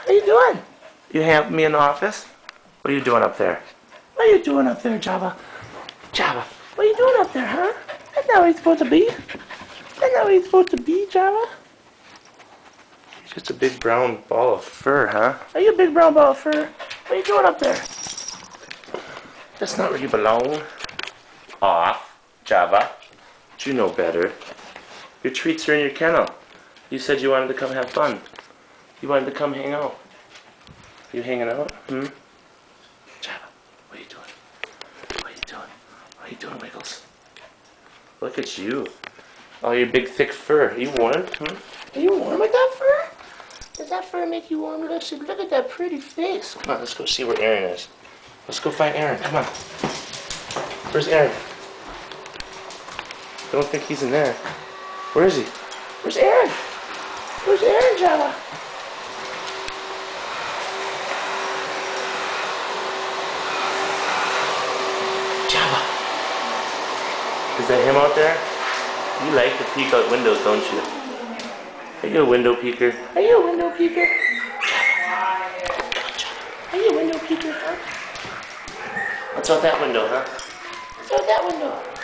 What are you doing? You helping me in the office? What are you doing up there? What are you doing up there, Java? Java, what are you doing up there, huh? That's not where you're supposed to be. That's not where you're supposed to be, Java. You're just a big brown ball of fur, huh? Are you a big brown ball of fur? What are you doing up there? That's not where you belong. Off, Java. But you know better. Your treats are in your kennel. You said you wanted to come have fun. You wanted to come hang out. Are you hanging out? Hmm? Java, what are you doing? What are you doing? What are you doing, Wiggles? Look at you. Oh, your big thick fur. Are you warm? Hmm? Are you warm with that fur? Does that fur make you warm? Look at that pretty face. Come on, let's go see where Aaron is. Let's go find Aaron. Come on. Where's Aaron? Don't think he's in there. Where is he? Where's Aaron? Where's Aaron, Java? Java. Is that him out there? You like to peek out windows, don't you? Are you a window peeker? Are you a window peeker? Java. Are you a window peeker, huh? What's out that window, huh? What's out that window?